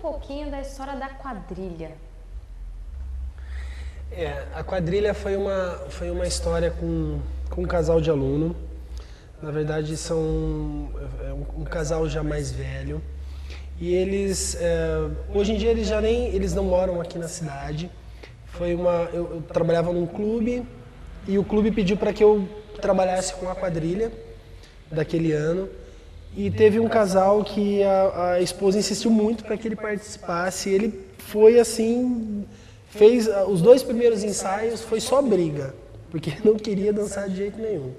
pouquinho da história da quadrilha. A quadrilha foi uma história com um casal de aluno. Na verdade, são um casal já mais velho. E eles, hoje em dia, eles não moram aqui na cidade. Eu trabalhava num clube e o clube pediu para que eu trabalhasse com a quadrilha daquele ano. E teve um casal que a esposa insistiu muito para que ele participasse. Ele foi assim, fez os 2 primeiros ensaios, foi só briga, porque não queria dançar de jeito nenhum.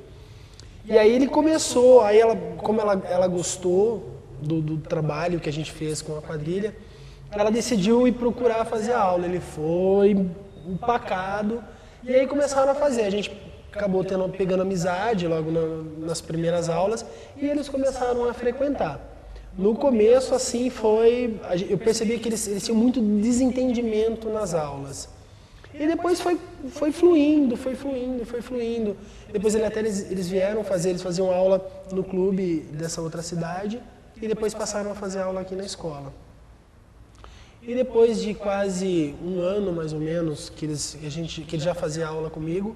E aí ele começou, como ela gostou do trabalho que a gente fez com a quadrilha, ela decidiu ir procurar fazer aula. Ele foi empacado e aí começaram a fazer. A gente acabou pegando amizade logo nas primeiras aulas e eles começaram a frequentar. No começo, assim, eu percebi que eles tinham muito desentendimento nas aulas. E depois foi fluindo. Depois eles vieram eles faziam aula no clube dessa outra cidade e depois passaram a fazer aula aqui na escola. E depois de quase um ano, mais ou menos, que ele já fazia aula comigo,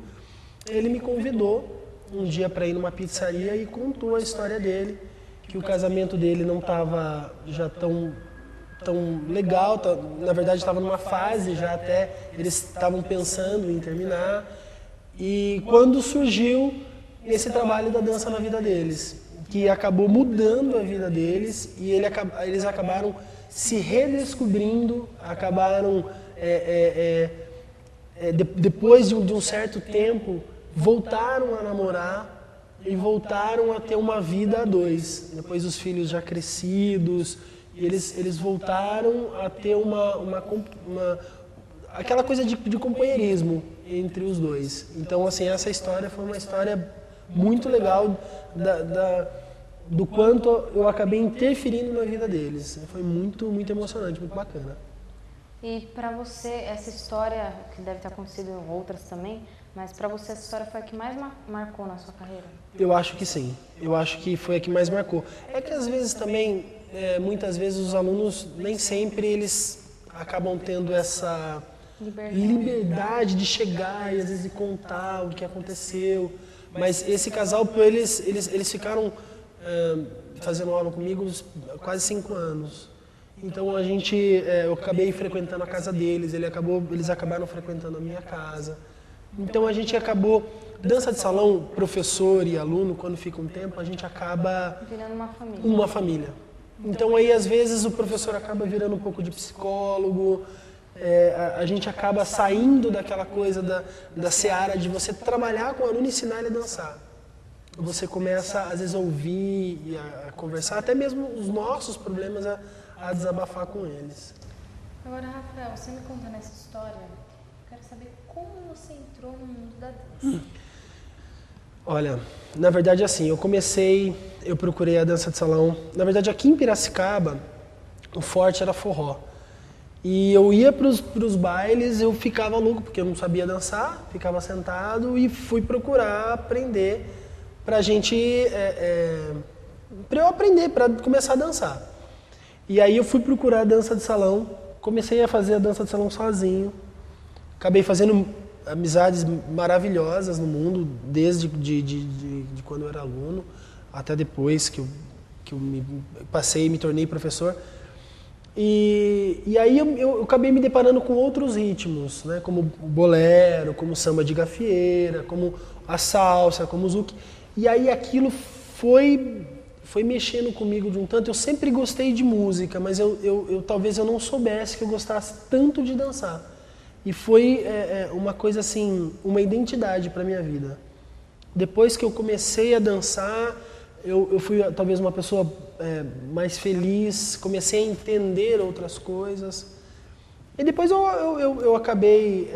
ele me convidou um dia para ir numa pizzaria e contou a história dele, que o casamento dele não estava já tão legal, na verdade estava numa fase já até, eles estavam pensando em terminar. E quando surgiu esse trabalho da dança na vida deles, que acabou mudando a vida deles e eles acabaram se redescobrindo, depois de um certo tempo, voltaram a namorar e voltaram a ter uma vida a 2. Depois os filhos já crescidos, eles voltaram a ter aquela coisa de companheirismo entre os dois. Então, assim, essa história foi uma história muito legal do quanto eu acabei interferindo na vida deles. Foi muito, muito emocionante, muito bacana. E para você, essa história, que deve ter acontecido em outras também, mas para você essa história foi a que mais marcou na sua carreira? Eu acho que sim. Eu acho que foi a que mais marcou. É que às vezes também, muitas vezes os alunos, nem sempre eles acabam tendo essa liberdade de chegar e às vezes de contar o que aconteceu. Mas esse casal, eles ficaram fazendo aula comigo quase 5 anos. Então eu acabei frequentando a casa deles, eles acabaram frequentando a minha casa. Então a gente acabou, dança de salão, professor e aluno, quando fica um tempo, a gente acaba virando uma família. Então aí às vezes o professor acaba virando um pouco de psicólogo, a gente acaba saindo daquela coisa da seara de você trabalhar com o aluno e ensinar ele a dançar. Você começa às vezes a ouvir e a conversar, até mesmo os nossos problemas a desabafar com eles. Agora, Rafael, você me conta nessa história, eu quero saber como você entrou no mundo da dança. Olha, na verdade assim, eu procurei a dança de salão. Na verdade aqui em Piracicaba, o forte era forró. E eu ia para os bailes, eu ficava louco, porque eu não sabia dançar, ficava sentado e fui procurar aprender para eu aprender, para começar a dançar. E aí eu fui procurar a dança de salão, comecei a fazer a dança de salão sozinho, acabei fazendo amizades maravilhosas no mundo, desde de quando eu era aluno, até depois que eu me tornei professor. E aí eu acabei me deparando com outros ritmos, né, como o bolero, como o samba de gafieira, como a salsa, como o zouk. E aí aquilo foi mexendo comigo de um tanto. Eu sempre gostei de música, mas talvez eu não soubesse que eu gostasse tanto de dançar. E foi uma coisa assim, uma identidade para minha vida. Depois que eu comecei a dançar, eu fui talvez uma pessoa mais feliz, comecei a entender outras coisas. E depois eu acabei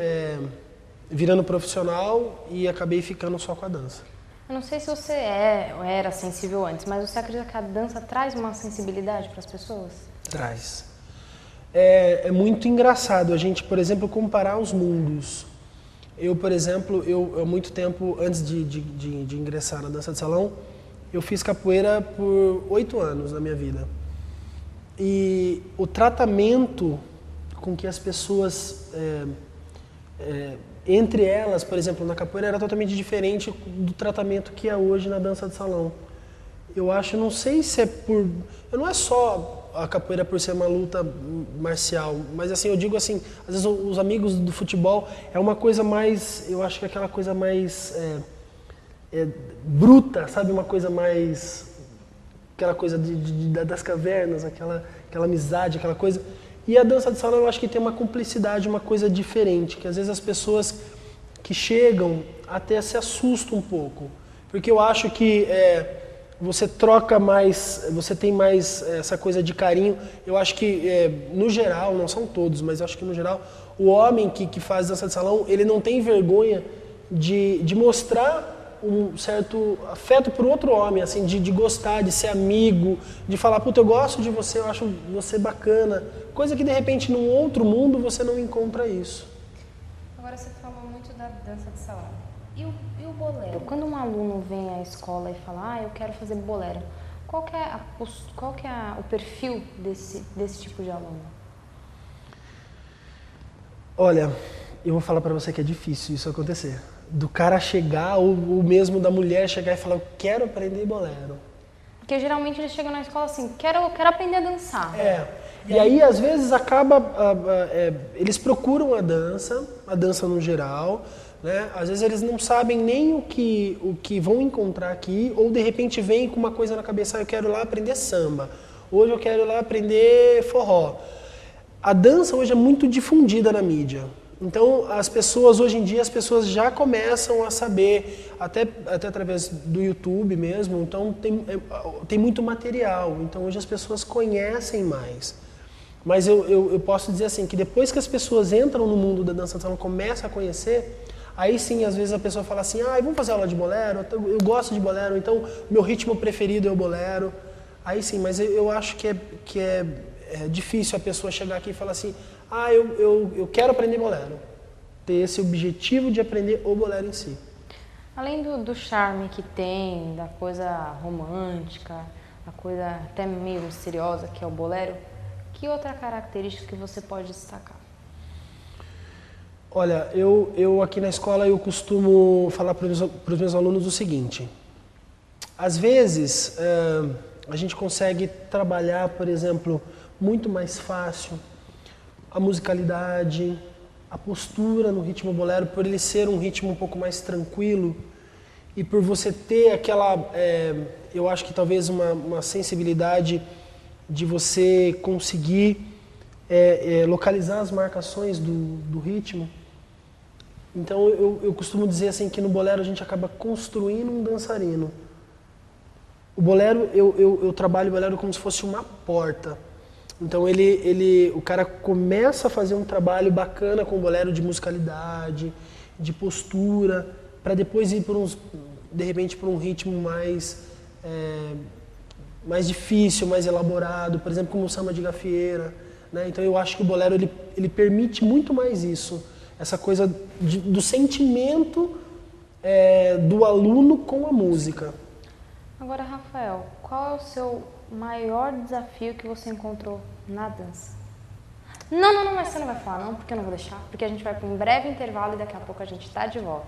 virando profissional e acabei ficando só com a dança. Eu não sei se você era sensível antes, mas você acredita que a dança traz uma sensibilidade para as pessoas? Traz. É muito engraçado a gente, por exemplo, comparar os mundos. Eu, por exemplo, há muito tempo, antes de ingressar na dança de salão, eu fiz capoeira por 8 anos na minha vida. e o tratamento com que as pessoas, entre elas, por exemplo, na capoeira era totalmente diferente do tratamento que é hoje na dança de salão. Eu acho, não sei se é por... Não é só a capoeira por ser uma luta marcial, mas assim, eu digo assim, às vezes os amigos do futebol é uma coisa mais, eu acho que é aquela coisa mais bruta, sabe? Uma coisa mais... Aquela coisa das cavernas, aquela amizade, aquela coisa. E a dança de salão eu acho que tem uma cumplicidade, uma coisa diferente, que às vezes as pessoas que chegam até se assustam um pouco. Porque eu acho que você troca mais, você tem mais essa coisa de carinho. Eu acho que, no geral, não são todos, mas eu acho que no geral, o homem que faz dança de salão, ele não tem vergonha de mostrar um certo afeto por outro homem, assim, de gostar, de ser amigo, de falar, puta, eu gosto de você, eu acho você bacana. Coisa que, de repente, num outro mundo, você não encontra isso. Agora, você falou muito da dança de salão. E o bolero? Quando um aluno vem à escola e fala, eu quero fazer bolero, qual que é o perfil desse tipo de aluno? Olha, eu vou falar pra você que é difícil isso acontecer. Do cara chegar, ou mesmo da mulher chegar e falar, eu quero aprender bolero. Porque geralmente eles chegam na escola assim, quero aprender a dançar. E aí às vezes acaba, eles procuram a dança no geral, né? Às vezes eles não sabem nem o que vão encontrar aqui, ou de repente vem com uma coisa na cabeça, eu quero lá aprender samba, hoje eu quero lá aprender forró. A dança hoje é muito difundida na mídia. Então, as pessoas, hoje em dia, as pessoas já começam a saber, até através do YouTube mesmo, então tem muito material, então hoje as pessoas conhecem mais. Mas eu posso dizer assim, que depois que as pessoas entram no mundo da dança de salão, começam a conhecer, aí sim, às vezes a pessoa fala assim, vamos fazer aula de bolero, eu gosto de bolero, então meu ritmo preferido é o bolero. Aí sim, mas eu acho que é difícil a pessoa chegar aqui e falar assim, eu quero aprender bolero. Ter esse objetivo de aprender o bolero em si. Além do charme que tem, da coisa romântica, da coisa até meio misteriosa que é o bolero, que outra característica que você pode destacar? Olha, eu aqui na escola eu costumo falar para os meus alunos o seguinte. Às vezes, a gente consegue trabalhar, por exemplo, muito mais fácil a musicalidade, a postura no ritmo bolero, por ele ser um ritmo um pouco mais tranquilo e por você ter aquela, eu acho que talvez uma sensibilidade de você conseguir localizar as marcações do ritmo. Então eu costumo dizer assim que no bolero a gente acaba construindo um dançarino. O bolero, eu trabalho o bolero como se fosse uma porta. Então o cara começa a fazer um trabalho bacana com o bolero de musicalidade, de postura, para depois ir de repente para um ritmo mais difícil, mais elaborado, por exemplo, como o samba de gafieira, né? Então eu acho que o bolero ele permite muito mais isso, essa coisa do sentimento do aluno com a música. Agora, Rafael, qual é o seu maior desafio que você encontrou na dança? Não, mas você não vai falar não, porque eu não vou deixar, porque a gente vai para um breve intervalo e daqui a pouco a gente está de volta.